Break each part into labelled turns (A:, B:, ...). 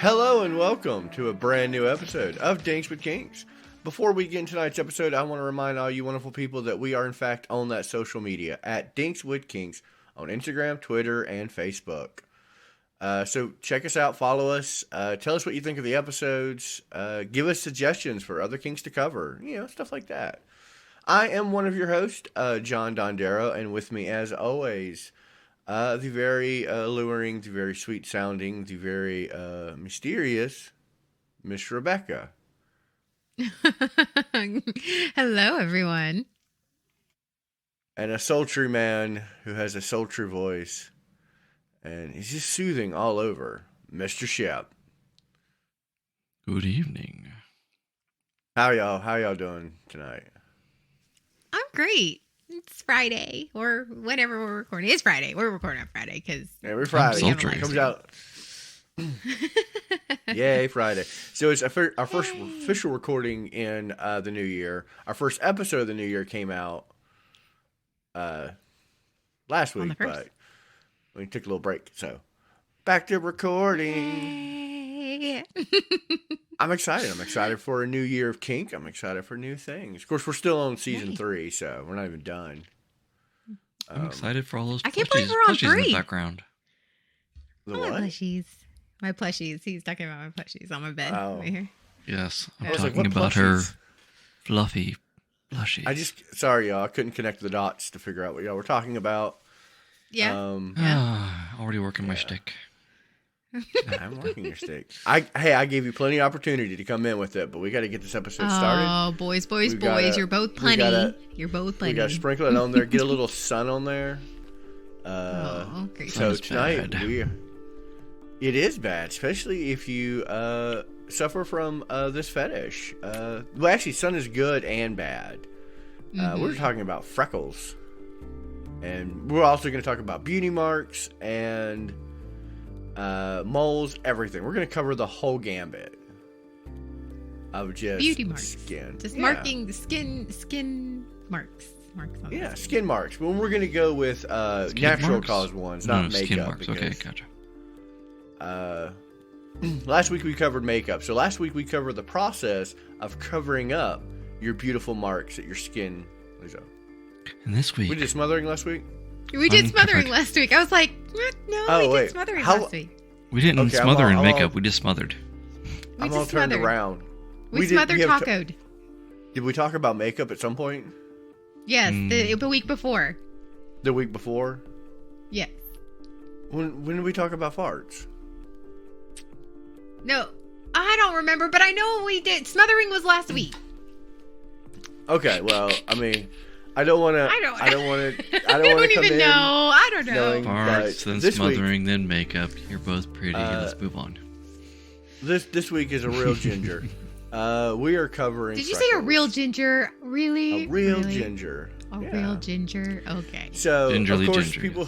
A: Hello and welcome to a brand new episode of Dinks with Kings. Before we get into tonight's episode, I want to remind all you wonderful people that we are in fact on that social media at Dinks with Kings on Instagram, Twitter, and Facebook. So check us out, follow us, tell us what you think of the episodes, give us suggestions for other Kings to cover, stuff like that. I am one of your hosts, John Dondero, and with me as always, the very alluring, the very sweet sounding, the very mysterious Miss Rebecca.
B: Hello, everyone.
A: And a sultry man who has a sultry voice. And he's just soothing all over, Mr. Shep.
C: Good evening.
A: How y'all doing tonight?
B: I'm great. It's Friday, or whenever we're recording. It's Friday. We're recording on Friday because
A: every Friday
C: sultry.
A: Comes out. Yay, Friday. So it's our first official recording in the new year. Our first episode of the new year came out last week, but we took a little break. So back to recording.
B: Yay.
A: I'm excited. I'm excited for a new year of kink. I'm excited for new things. Of course, we're still on season 3, so we're not even done.
C: I'm excited for all those
B: I can't believe we're on 3
C: in the background.
A: The
B: My
A: what?
B: plushies. My plushies. He's talking about my plushies on my bed right here.
C: Yes, I'm
A: I was like,
C: talking
A: what
C: about her
A: plushies?
C: fluffy plushies.
A: Sorry, y'all. I couldn't connect the dots to figure out what y'all were talking about.
B: Yeah.
C: Already working my shtick.
A: I'm working your stick. I gave you plenty of opportunity to come in with it, but we got to get this episode started.
B: Oh, boys. You're both punny. You're both punny.
A: We got to sprinkle it on there, get a little sun on there.
B: Great.
A: So
C: Sun is
A: tonight,
C: bad.
A: it is bad, especially if you suffer from this fetish. Well, actually, sun is good and bad. We're talking about freckles. And we're also going to talk about beauty marks and moles, everything. We're going to cover the whole gambit of just
B: Beauty marks.
A: Skin.
B: Just marking the skin marks. Marks on
A: Yeah,
B: the skin.
A: skin marks. Well, we're going to go with natural cause ones, not makeup.
C: Skin marks.
A: Because,
C: Okay, gotcha.
A: last week we covered makeup. So last week we covered the process of covering up your beautiful marks at your skin.
C: And this week,
A: We did smothering last week?
B: We did
C: Uncovered.
B: smothering last week. I was like, what? No,
A: Oh,
B: we
A: wait.
B: did smothering
A: How-
B: last week.
C: we didn't
A: Okay,
C: smother in
A: I'm
C: makeup.
A: all-
C: We just smothered.
B: We
A: I'm all
B: just
A: turned
B: smothered.
A: around.
B: We
A: did-
B: smothered
A: have
B: tacoed.
A: Did we talk about makeup at some point?
B: Yes, the week before.
A: The week before?
B: Yes.
A: When did we talk about farts?
B: No, I don't remember, but I know we did. Smothering was last week.
A: Okay, well, I mean, I don't want to.
B: I don't
A: want to.
B: I don't even know. I don't know.
A: knowing-
C: Farts, then
A: this week-
C: smothering, then makeup. You're both pretty. Let's move on.
A: This week is a real ginger. We are covering.
B: Did you say a
A: freckles.
B: real ginger? Really?
A: A real
B: Really?
A: ginger.
B: A
A: Yeah.
B: real ginger? Okay.
A: So
C: Gingerly
A: of course,
C: ginger,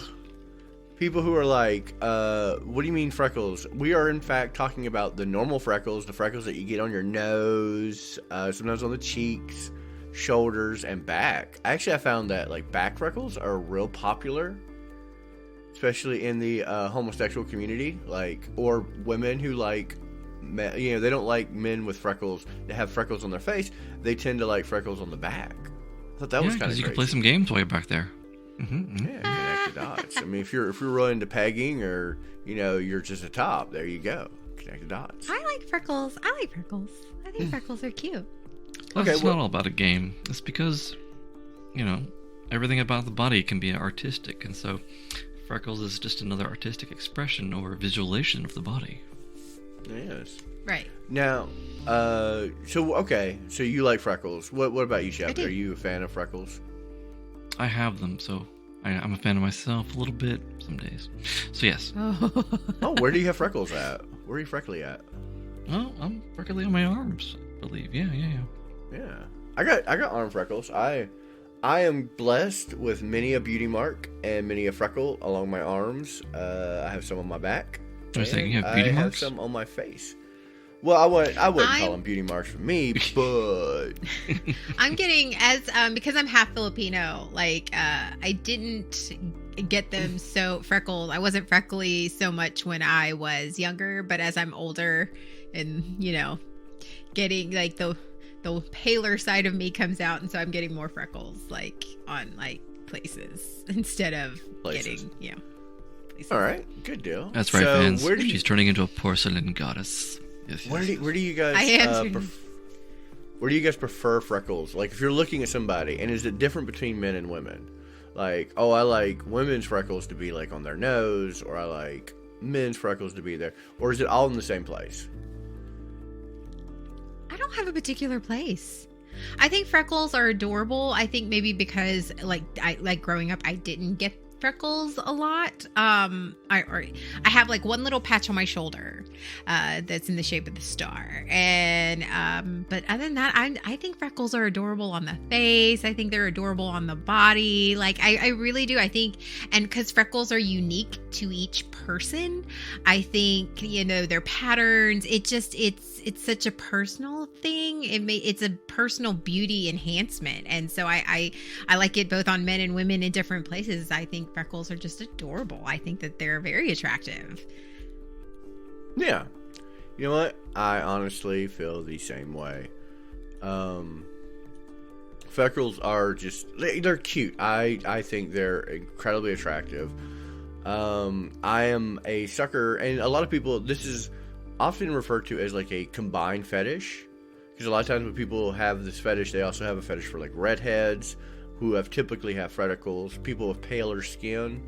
A: people who are like, what do you mean freckles? We are in fact talking about the normal freckles, the freckles that you get on your nose, sometimes on the cheeks, shoulders, and back. Actually, I found that like back freckles are real popular, especially in the homosexual community, or women who like. They don't like men with freckles that have freckles on their face. They tend to like freckles on the back. I thought that was kind of
C: you
A: crazy.
C: can play some games while you're back there.
A: Yeah, connect the dots. I mean, if you're really into pegging or you're just a top, there you go. Connect the dots.
B: I like freckles. I think freckles are cute.
C: Well,
A: Okay,
C: it's
A: well-
C: not all about a game. It's because, everything about the body can be artistic, and so freckles is just another artistic expression or visualization of the body.
A: Yes.
B: Right.
A: Now, so you like freckles. What about you,
B: I
A: Shep?
B: do.
A: Are you a fan of freckles?
C: I have them, so I'm a fan of myself a little bit some days. So yes.
A: Oh, where do you have freckles at? Where are you freckly at?
C: Well, I'm freckly on my arms, I believe. Yeah.
A: Yeah. I got arm freckles. I am blessed with many a beauty mark and many a freckle along my arms. I have some on my back.
C: I was thinking you have
A: and
C: beauty
A: I
C: marks?
A: have some on my face. Well, I wouldn't call them beauty marks for me, but
B: I'm getting because I'm half Filipino. Like I didn't get them so freckled. I wasn't freckly so much when I was younger, but as I'm older and, getting like the paler side of me comes out, and so I'm getting more freckles like on like places instead of getting places.
A: All right, good deal.
C: That's right, fans. She's turning into a porcelain goddess. Yes,
A: where do you guys? Where do you guys prefer freckles? Like, if you're looking at somebody, and is it different between men and women? Like, oh, I like women's freckles to be like on their nose, or I like men's freckles to be there, or is it all in the same place?
B: I don't have a particular place. I think freckles are adorable. I think maybe because I growing up, I didn't get freckles a lot. I have like one little patch on my shoulder that's in the shape of the star, and but other than that, I think freckles are adorable on the face. I think they're adorable on the body. Like I really do. I think, and because freckles are unique to each person, I think their patterns. It's such a personal thing. It's a personal beauty enhancement, and so I like it both on men and women in different places. I think freckles are just adorable. I think that they're very attractive.
A: Yeah. You know what? I honestly feel the same way. Freckles are just, they're cute. I think they're incredibly attractive. I am a sucker, and a lot of people, this is often referred to as like a combined fetish, because a lot of times when people have this fetish, they also have a fetish for like redheads who typically have freckles, people with paler skin,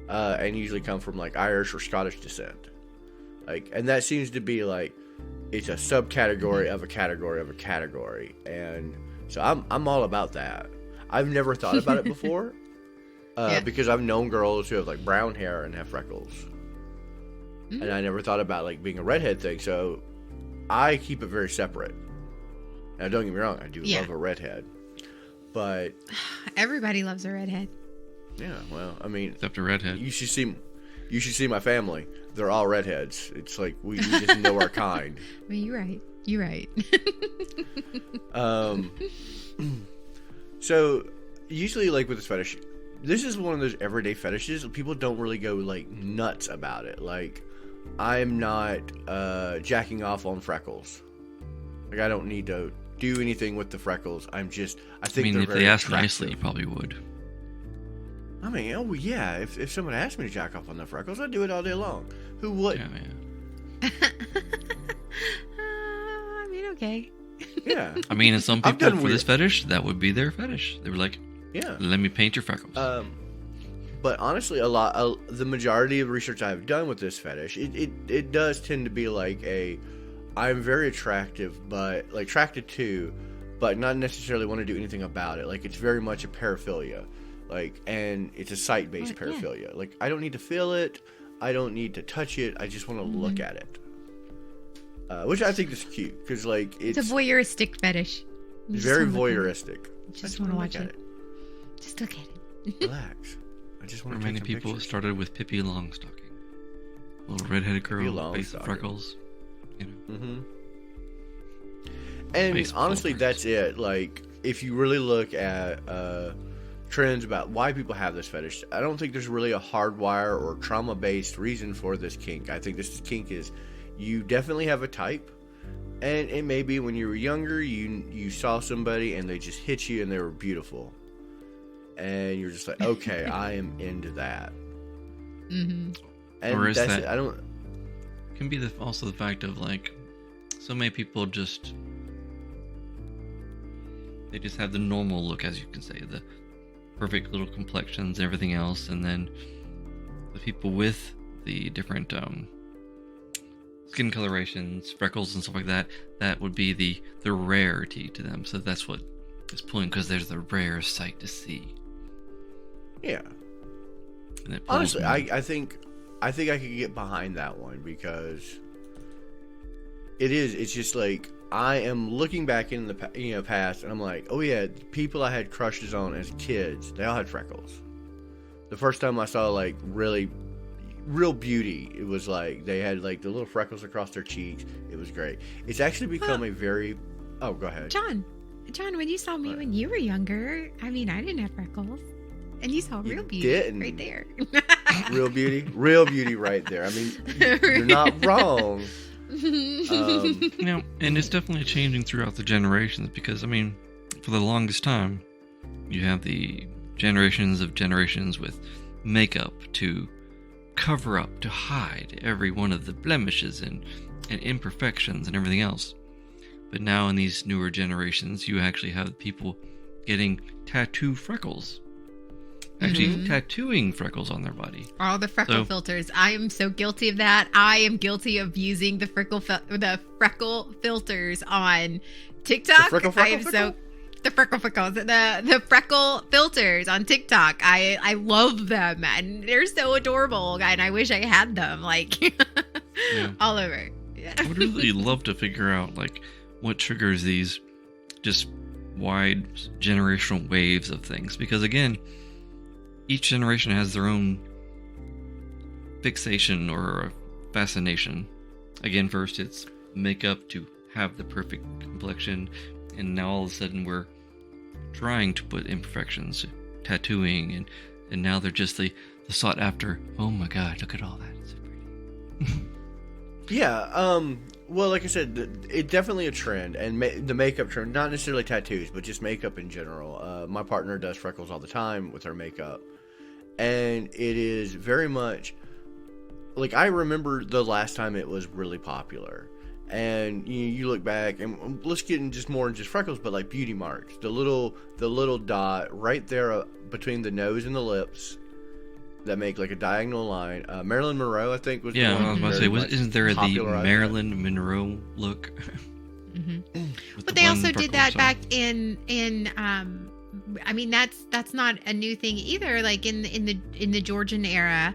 A: and usually come from like Irish or Scottish descent. Like, and that seems to be like, it's a subcategory of a category of a category, and so I'm all about that. I've never thought about it before, because I've known girls who have like brown hair and have freckles, and I never thought about like being a redhead thing. So I keep it very separate. Now, don't get me wrong, I do love a redhead, but
B: everybody loves a redhead.
A: Yeah, well, I mean,
C: except a redhead.
A: You should see my family. They're all redheads. It's like we just know our kind.
B: Well, you're right. You're right.
A: So usually, like with this fetish, this is one of those everyday fetishes. People don't really go like nuts about it. Like, I'm not jacking off on freckles. Like, I don't need to do anything with the freckles. I think
C: if they asked nicely, you probably would.
A: I mean, oh yeah, if someone asked me to jack off on the freckles, I'd do it all day long. Who wouldn't?
C: Yeah.
B: I mean, okay.
A: Yeah.
C: I mean, and some people for this fetish, that would be their fetish. They were like,
A: yeah, let
C: me paint your freckles.
A: But honestly, the majority of research I've done with this fetish, it does tend to be like I'm very attracted to, but not necessarily want to do anything about it. Like, it's very much a paraphilia. Like, and it's a sight-based paraphilia. Yeah. Like, I don't need to feel it. I don't need to touch it. I just want to look at it. Which I think is cute, because like it's a
B: voyeuristic fetish.
A: Very voyeuristic.
B: Just want to watch it. Just look at it.
A: Relax. I just want to.
C: Many people
A: pictures.
C: Started with Pippi Longstocking, little redheaded girl, face of freckles.
A: Mm-hmm. And honestly, that's it. Like, if you really look at trends about why people have this fetish, I don't think there's really a hardwire or trauma-based reason for this kink. I think this kink is, you definitely have a type, and it may be when you were younger, you saw somebody and they just hit you and they were beautiful, and you're just like, okay, I am into that.
B: Mm-hmm.
A: And
C: or is
A: that's
C: that
A: it. I don't.
C: Can be also the fact of like, so many people just have the normal look, as you can say, the perfect little complexions, everything else, and then the people with the different skin colorations, freckles, and stuff like that, that would be the rarity to them. So that's what is pulling, because there's the rare sight to see.
A: Yeah.
C: And
A: honestly, I think I could get behind that one, because it's just like, I am looking back in the past, and I'm like, oh yeah, people I had crushes on as kids, they all had freckles. The first time I saw like real beauty, it was like they had like the little freckles across their cheeks. It was great. It's actually become a very. Oh, go ahead,
B: John. When you saw me when you were younger, I mean, I didn't have freckles. And you saw real beauty
A: didn't.
B: right there.
A: Real beauty right there. I mean, you're not wrong.
C: And it's definitely changing throughout the generations because, I mean, for the longest time, you have the generations of generations with makeup to cover up, to hide every one of the blemishes and imperfections and everything else. But now in these newer generations, you actually have people getting tattoo freckles. Actually tattooing freckles on their body.
B: All the freckle filters. I am so guilty of that. I am guilty of using the freckle filters on TikTok. The freckle filters on TikTok. I love them and they're so adorable. And I wish I had them all over. Yeah.
C: I would really love to figure out what triggers these just wide generational waves of things because again, each generation has their own fixation or fascination. Again, first it's makeup to have the perfect complexion, and now all of a sudden we're trying to put imperfections, tattooing, and now they're just the sought after, oh my god, look at all that, it's so pretty.
A: Yeah, well, like I said, it's definitely a trend, and the makeup trend, not necessarily tattoos, but just makeup in general. My partner does freckles all the time with her makeup, and it is very much, I remember the last time it was really popular, and you look back, and let's get in just more than just freckles, but beauty marks, the little dot right there between the nose and the lips, that make a diagonal line. Marilyn Monroe, I think, was the one.
C: I was about to say, isn't there the Marilyn Monroe look?
B: But they also did that back in I mean, that's not a new thing either. In the Georgian era,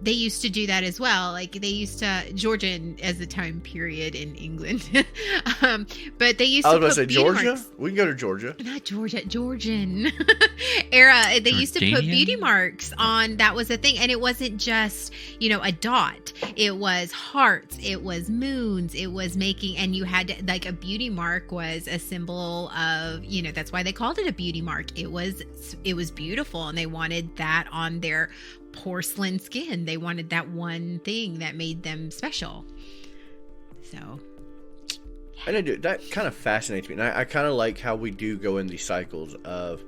B: they used to do that as well. They used to Georgian as the time period in England, but they used to.
A: I was about to say Georgia. Marks. We can go to Georgia.
B: Not Georgia, Georgian era. They used to put beauty marks on. That was a thing, and it wasn't just a dot. It was hearts. It was moons. It was making, and you had to, a beauty mark was a symbol of that's why they called it a beauty mark. It was beautiful, and they wanted that on their porcelain skin. They wanted that one thing that made them special. So,
A: and I do, that kind of fascinates me, and I kind of like how we do go in these cycles of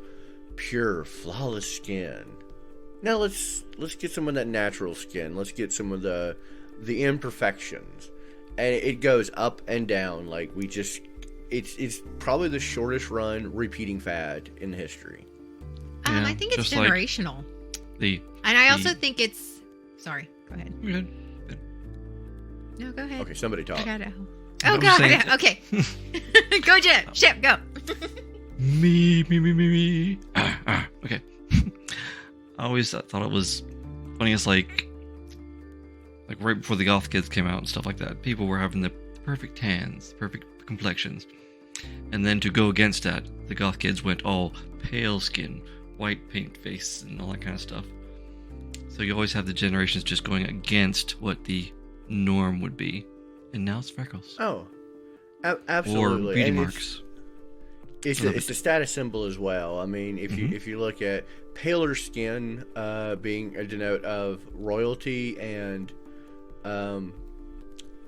A: pure, flawless skin. Now let's get some of that natural skin. Let's get some of the imperfections, and it goes up and down. It's probably the shortest run repeating fad in history.
B: I think it's generational. And I also think it's... Sorry, go ahead.
C: You're good.
B: No, go ahead.
A: Okay, somebody talk.
B: I gotta... Oh, God. Okay. Go, Jim. Ship, go.
C: Me. Okay. I always thought it was funny. It's like right before the goth kids came out and stuff like that, people were having the perfect tans, perfect complexions. And then to go against that, the goth kids went all pale skin, white paint face, and all that kind of stuff. So you always have the generations just going against what the norm would be. And now it's freckles.
A: Oh, absolutely.
C: Or beauty marks.
A: It's a status symbol as well. I mean, if you look at paler skin being a denote of royalty and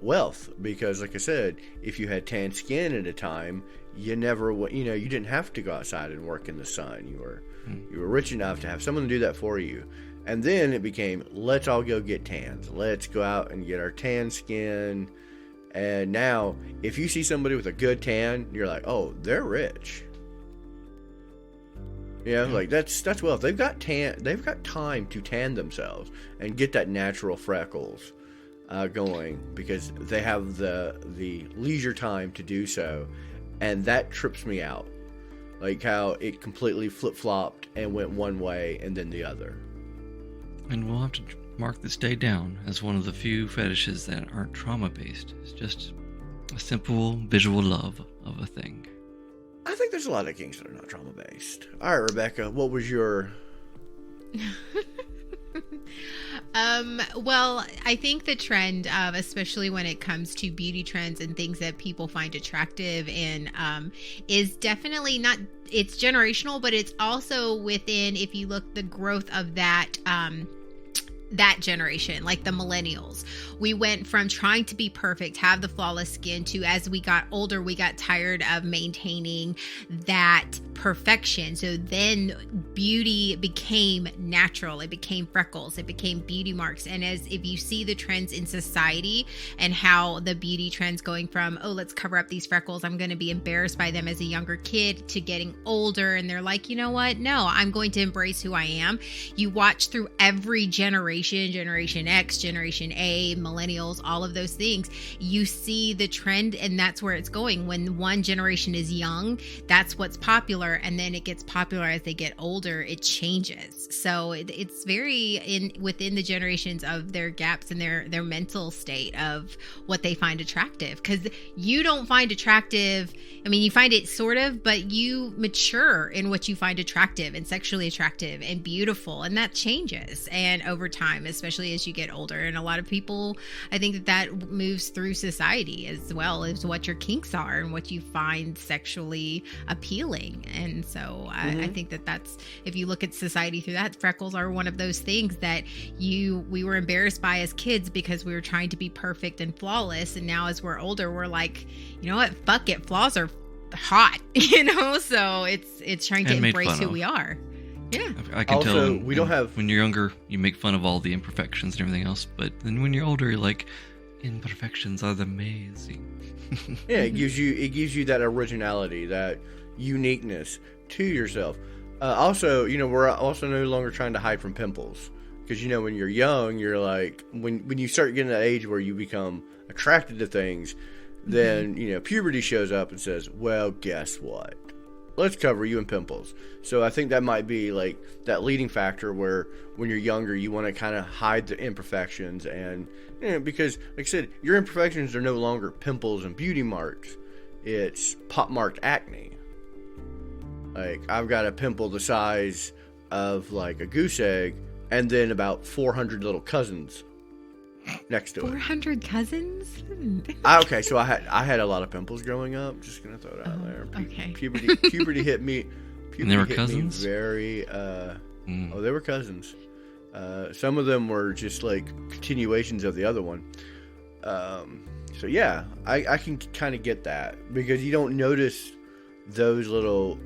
A: wealth, because like I said, if you had tan skin at a time, you didn't have to go outside and work in the sun. You were rich enough to have someone to do that for you. And then it became, let's all go get tans. Let's go out and get our tan skin. And now, if you see somebody with a good tan, you're like, oh, they're rich. That's wealth. They've got time to tan themselves and get that natural freckles going, because they have the leisure time to do so. And that trips me out. How it completely flip-flopped and went one way and then the other.
C: And we'll have to mark this day down as one of the few fetishes that aren't trauma-based. It's just a simple visual love of a thing.
A: I think there's a lot of kinks that are not trauma-based. All right, Rebecca, what was your...
B: Well, I think the trend of, especially when it comes to beauty trends and things that people find attractive and is definitely not, it's generational, but it's also within, if you look the growth of that generation, like the millennials. We went from trying to be perfect, have the flawless skin, to as we got older, we got tired of maintaining that perfection. So then beauty became natural. It became freckles. It became beauty marks. And as if you see the trends in society and how the beauty trends going from, oh, let's cover up these freckles, I'm going to be embarrassed by them as a younger kid, to getting older. And they're like, you know what? No, I'm going to embrace who I am. You watch through every generation, Generation X, Generation A, millennials, all of those things, you see the trend, and that's where it's going. When one generation is young, that's what's popular, and then it gets popular as they get older, it changes. So it's very within the generations of their gaps and their mental state of what they find attractive. Because you don't find attractive, I mean, you find it sort of, but you mature in what you find attractive and sexually attractive and beautiful, and that changes and over time, especially as you get older. And a lot of people, I think that moves through society as well, as what your kinks are and what you find sexually appealing. And so I think that's, if you look at society through that, freckles are one of those things that we were embarrassed by as kids because we were trying to be perfect and flawless. And now as we're older, we're like, you know what, fuck it, flaws are hot, so it's trying to embrace who we are. Yeah.
C: I can
A: also,
C: tell
A: we don't have...
C: when you're younger, you make fun of all the imperfections and everything else, but then when you're older, you're like, imperfections are amazing.
A: Yeah, it gives you that originality, that uniqueness to yourself. Also, we're also no longer trying to hide from pimples, because when you're young, you're like, when you start getting to that age where you become attracted to things, then puberty shows up and says, well, guess what? Let's cover you in pimples. So I think that might be like that leading factor where when you're younger, you want to kind of hide the imperfections. And because like I said, your imperfections are no longer pimples and beauty marks. It's pock-marked acne. Like, I've got a pimple the size of like a goose egg, and then about 400 little cousins next to
B: 400 cousins?
A: Okay, so I had a lot of pimples growing up. Just gonna throw it out there.
B: Okay.
A: Puberty hit me.
C: And they were cousins?
A: Very. Oh, they were cousins. Some of them were just like continuations of the other one. So yeah, I can kind of get that, because you don't notice those little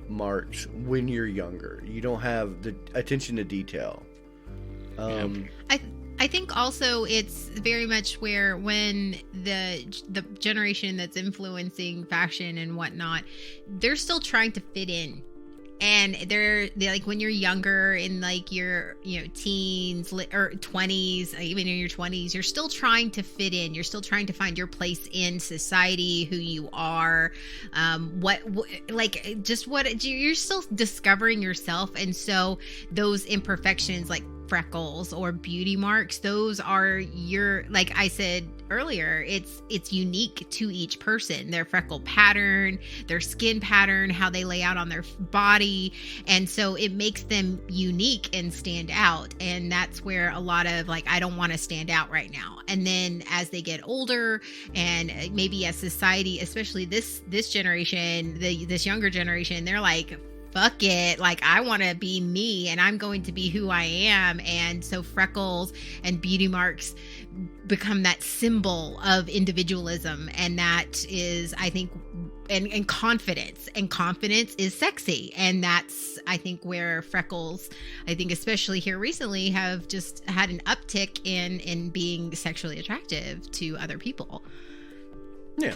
A: marks when you're younger. You don't have the attention to detail.
B: I think also it's very much where when the generation that's influencing fashion and whatnot, they're still trying to fit in. And they're like, when you're younger, in like your teens or 20s, even in your 20s, you're still trying to fit in. You're still trying to find your place in society, who you are, you're still discovering yourself. And so those imperfections, like freckles or beauty marks, those are like I said earlier, it's unique to each person, their freckle pattern, their skin pattern, how they lay out on their body. And so it makes them unique and stand out. And that's where a lot of like, I don't want to stand out right now. And then as they get older, and maybe as society, especially this generation, this younger generation, they're like, fuck it, like I want to be me, and I'm going to be who I am. And so freckles and beauty marks become that symbol of individualism, and that is, I think, and confidence is sexy. And that's, I think, where freckles, I think especially here recently, have just had an uptick in being sexually attractive to other people.
A: Yeah.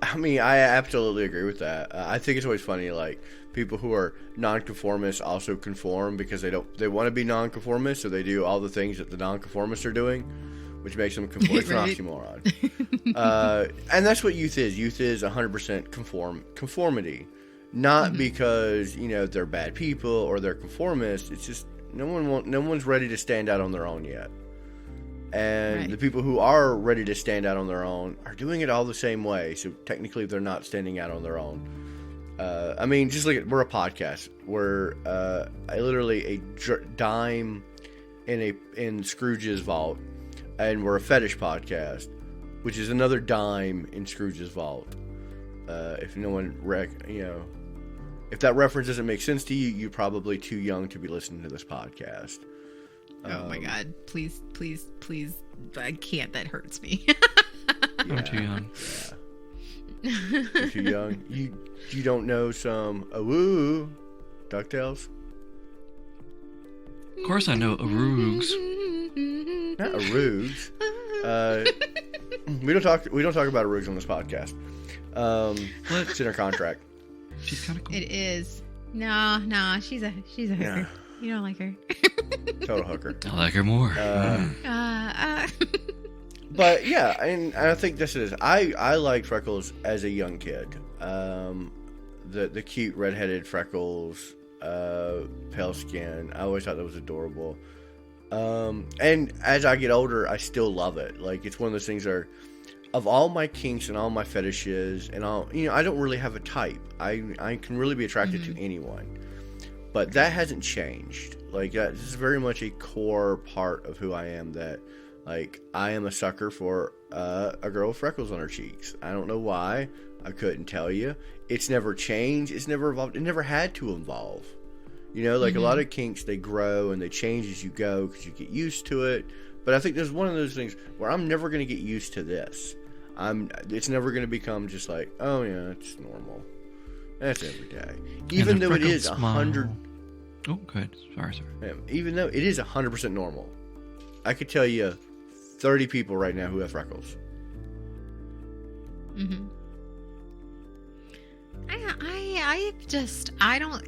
A: I mean, I absolutely agree with that. I think it's always funny, like, people who are nonconformists also conform because they want to be nonconformists, so they do all the things that the nonconformists are doing, which makes them conform. It's an oxymoron. And that's what youth is. Youth is 100% conformity. Not because, they're bad people or they're conformists. It's just no one's ready to stand out on their own yet. And the people who are ready to stand out on their own are doing it all the same way. So technically they're not standing out on their own. I mean, just look at, we're a podcast. We're literally a dime in Scrooge's vault, and we're a fetish podcast, which is another dime in Scrooge's vault. If no one if that reference doesn't make sense to you, you're probably too young to be listening to this podcast.
B: Oh my God! Please, please, please! I can't. That hurts me.
C: I'm too young.
A: Yeah. You're too young. You don't know some woo DuckTales?
C: Of course, I know Aroogs.
A: Not Aroogs. We don't talk about Aroogs on this podcast. It's in our contract.
C: She's kind of cool.
B: It is. No, she's a hooker. Yeah. You don't like her.
A: Total hooker.
C: I like her more.
A: But yeah, and I think this is. I liked Freckles as a young kid. The cute redheaded Freckles, pale skin. I always thought that was adorable. And as I get older, I still love it. Like, it's one of those things that of all my kinks and all my fetishes and all, I don't really have a type. I can really be attracted to anyone. But that hasn't changed. Like, this is very much a core part of who I am, that, like, I am a sucker for a girl with freckles on her cheeks. I don't know why. I couldn't tell you. It's never changed. It's never evolved. It never had to evolve. A lot of kinks, they grow and they change as you go because you get used to it. But I think there's one of those things where I'm never going to get used to this. It's never going to become just like, oh yeah, it's normal. That's every day. Even though it is 100.
C: Oh, good. Sorry.
A: Even though it is 100% normal, I could tell you 30 people right now who have freckles.
B: Mm-hmm.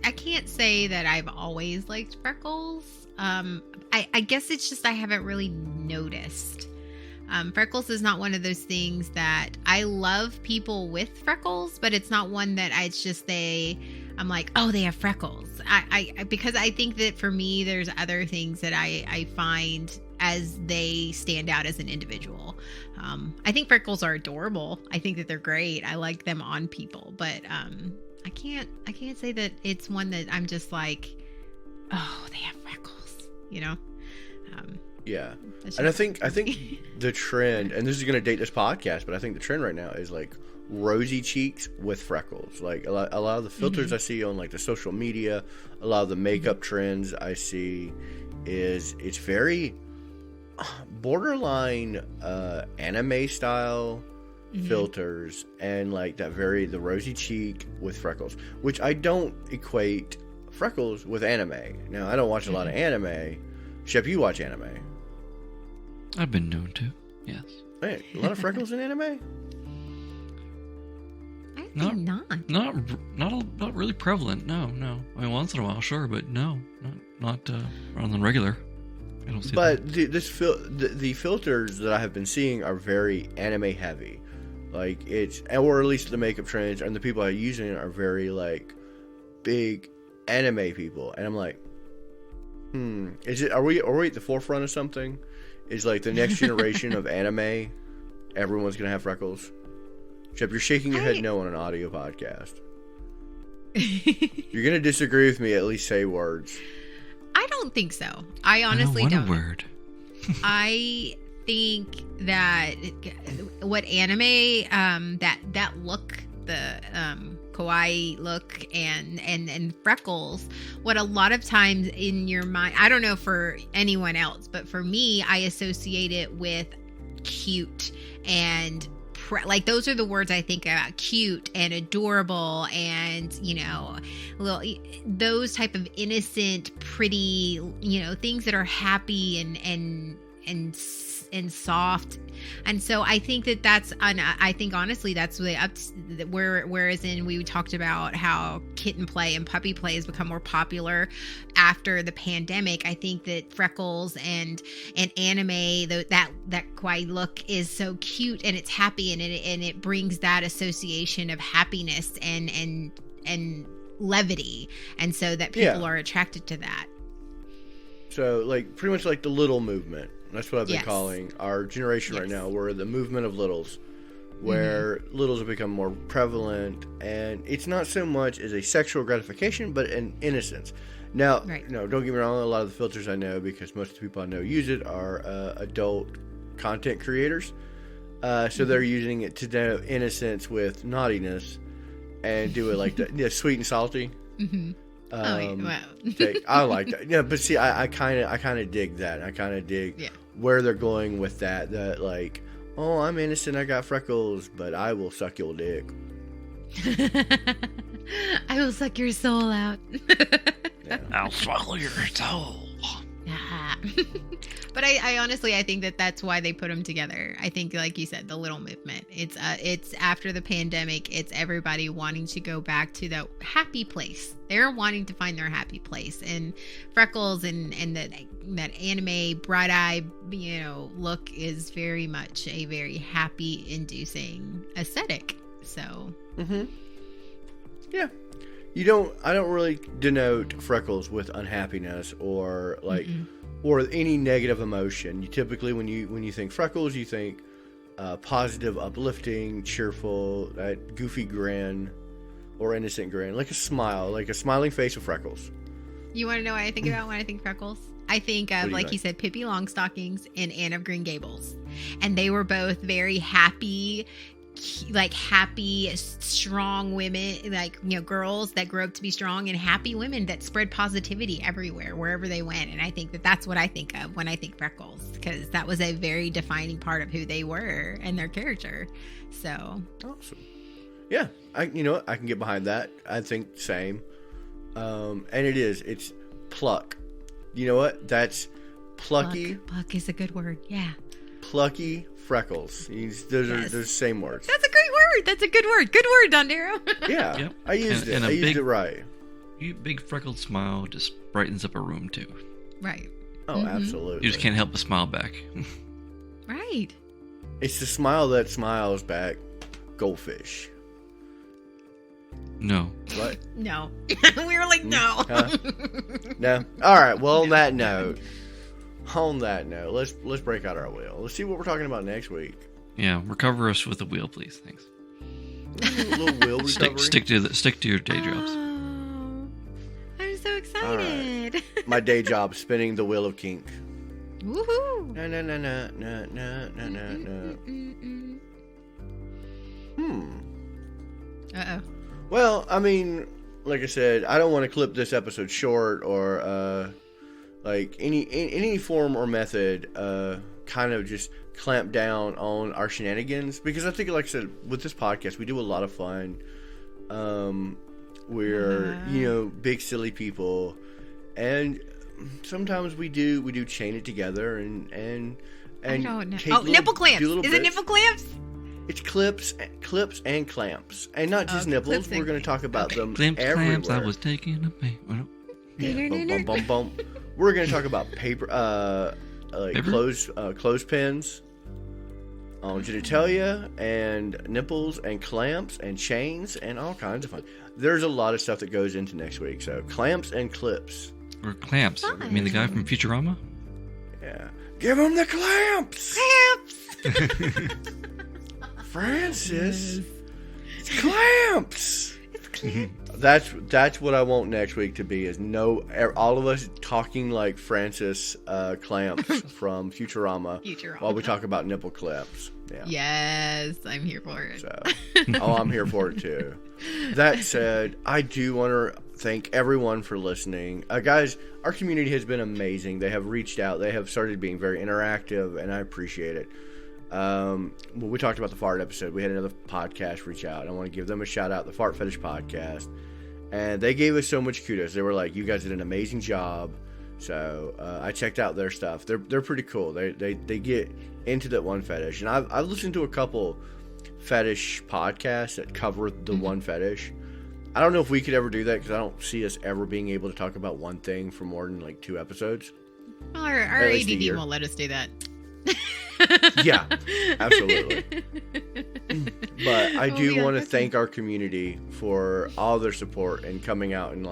B: I can't say that I've always liked freckles. I guess it's just I haven't really noticed. Freckles is not one of those things that I love people with freckles, but it's not one that I'm like, oh, they have freckles. Because I think that for me, there's other things that I find as they stand out as an individual. I think freckles are adorable. I think that they're great. I like them on people, but I can't say that it's one that I'm just like, oh, they have freckles,
A: Yeah. And I think the trend, and this is going to date this podcast, but I think the trend right now is like rosy cheeks with freckles. Like a lot of the filters I see on like the social media, a lot of the makeup trends I see it's very borderline anime style filters, and like the rosy cheek with freckles, which I don't equate freckles with anime. Now, I don't watch a lot of anime. Shep, you watch anime?
C: I've been known to, yes.
A: Hey, a lot of freckles in anime?
B: I think
C: not really prevalent. No. I mean, once in a while, sure, but no, not on the regular. I don't see
A: but that. The filters that I have been seeing are very anime heavy. Like, or at least the makeup trends and the people I use it are very like big anime people, and I'm like, are we at the forefront of something? Is like the next generation of anime, everyone's gonna have freckles? Except you're shaking your head no on an audio podcast. You're gonna disagree with me. At least say words.
B: I don't think so. I honestly
C: don't.
B: A
C: word.
B: I think that what anime, that look, the kawaii look and freckles, what a lot of times in your mind, I don't know for anyone else, but for me, I associate it with cute and like those are the words I think about: cute and adorable, and those type of innocent, pretty, things that are happy and soft. And so I think I think honestly that's whereas we talked about how kitten play and puppy play has become more popular after the pandemic. I think that freckles and anime, that kawaii look is so cute and it's happy, and it brings that association of happiness and levity, and so that people are attracted to that.
A: So like pretty much like the little movement. That's what I've been calling our generation right now. We're the movement of littles. where littles have become more prevalent, and it's not so much as a sexual gratification, but an innocence. Now, don't get me wrong, a lot of the filters I know, because most of the people I know use it, are adult content creators. So they're using it to denote innocence with naughtiness and do it like that, sweet and salty.
B: Mm-hmm. Wow.
A: I like that. Yeah, but see, I kind of dig that. I kind of dig where they're going with that. That like, oh, I'm innocent. I got freckles, but I will suck your dick.
B: I will suck your soul out.
C: I'll swallow your soul.
B: But I honestly, I think that's why they put them together. I think, like you said, the little movement. It's after the pandemic. It's everybody wanting to go back to that happy place. They're wanting to find their happy place. And Freckles and that anime bright eye, look is very much a very happy inducing aesthetic. So.
A: Mm-hmm. Yeah. I don't really denote freckles with unhappiness or like, or any negative emotion. You typically, when you think freckles, you think positive, uplifting, cheerful, that goofy grin or innocent grin, like a smile, like a smiling face of freckles.
B: You want to know what I think about when I think freckles? I think of, like you said, Pippi Longstockings and Anne of Green Gables. And they were both very happy, strong women, girls that grew up to be strong, and happy women that spread positivity everywhere, wherever they went. And I think that's what I think of when I think Freckles, because that was a very defining part of who they were and their character. So
A: awesome. Yeah, I can get behind that. I think same. And it's pluck. You know what? That's plucky.
B: Pluck is a good word. Yeah.
A: Plucky freckles. Those are the same words.
B: That's a great word. That's a good word. Good word, Dondero.
A: Yeah. Yep. I used it. I used it right.
C: A big freckled smile just brightens up a room too.
B: Right.
A: Oh, absolutely.
C: You just can't help but smile back.
B: Right.
A: It's the smile that smiles back. Goldfish.
C: No.
A: What?
B: No. We were like, no.
A: Huh? No. All right. Well, on that note, let's break out our wheel. Let's see what we're talking about next week.
C: Yeah, recover us with a wheel, please. Thanks.
A: A little wheel recovery.
C: Stick to your day jobs.
B: Oh, I'm so excited.
A: Right. My day job, spinning the wheel of kink.
B: Woohoo! Uh-oh.
A: Well, I mean, like I said, I don't want to clip this episode short or like any form or method kind of just clamp down on our shenanigans, because I think, like I said, with this podcast we do a lot of fun. We're big silly people, and sometimes we do chain it together and
B: I don't know. Nipple clamps. Is it nipple clamps?
A: It's clips and clamps, and not just nipples. We're going to talk about them
C: Clamps,
A: everywhere.
C: clamps, I was taking a bait.
A: Yeah, bum, bum, bum. We're going to talk about paper, clothespins on genitalia and nipples and clamps and chains and all kinds of fun. There's a lot of stuff that goes into next week. So clamps and clips.
C: Or clamps. I mean the guy from Futurama?
A: Yeah. Give him the clamps!
B: Clamps!
A: Francis, it's clamps.
B: It's clamps.
A: That's what I want next week to be, is all of us talking like Francis Clamps from Futurama while we talk about nipple clips. Yeah.
B: Yes, I'm here for it.
A: So, I'm here for it too. That said, I do want to thank everyone for listening. Guys, our community has been amazing. They have reached out. They have started being very interactive, and I appreciate it. When we talked about the fart episode, we had another podcast reach out. I want to give them a shout out, the Fart Fetish Podcast, and they gave us so much kudos. They were like, "You guys did an amazing job." So I checked out their stuff. They're pretty cool. They get into that one fetish, and I've listened to a couple fetish podcasts that cover the one fetish. I don't know if we could ever do that, because I don't see us ever being able to talk about one thing for more than like 2 episodes.
B: Well, our ADD won't let us do that.
A: Yeah, absolutely. But I do want to thank our community for all their support and coming out and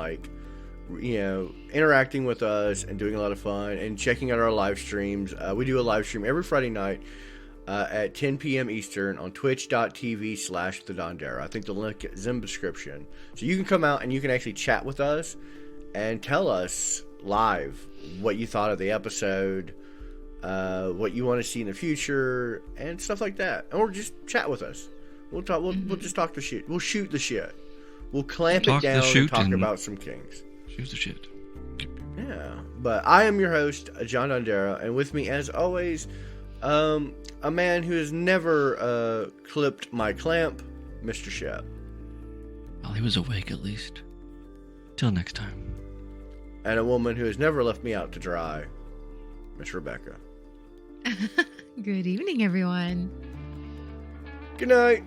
A: interacting with us and doing a lot of fun and checking out our live streams. We do a live stream every Friday night at 10 p.m. Eastern on twitch.tv/thedondera. I think the link is in the description. So you can come out and you can actually chat with us and tell us live what you thought of the episode, what you want to see in the future, and stuff like that. Or just chat with us. We'll talk. We'll just talk the shit. We'll shoot the shit. We'll clamp it down and talk about some kings.
C: Shoot the shit.
A: Yeah. But I am your host, John Dondera, and with me, as always, a man who has never clipped my clamp, Mr. Shep.
C: Well, he was awake at least. Till next time.
A: And a woman who has never left me out to dry, Miss Rebecca.
B: Good evening, everyone.
A: Good night.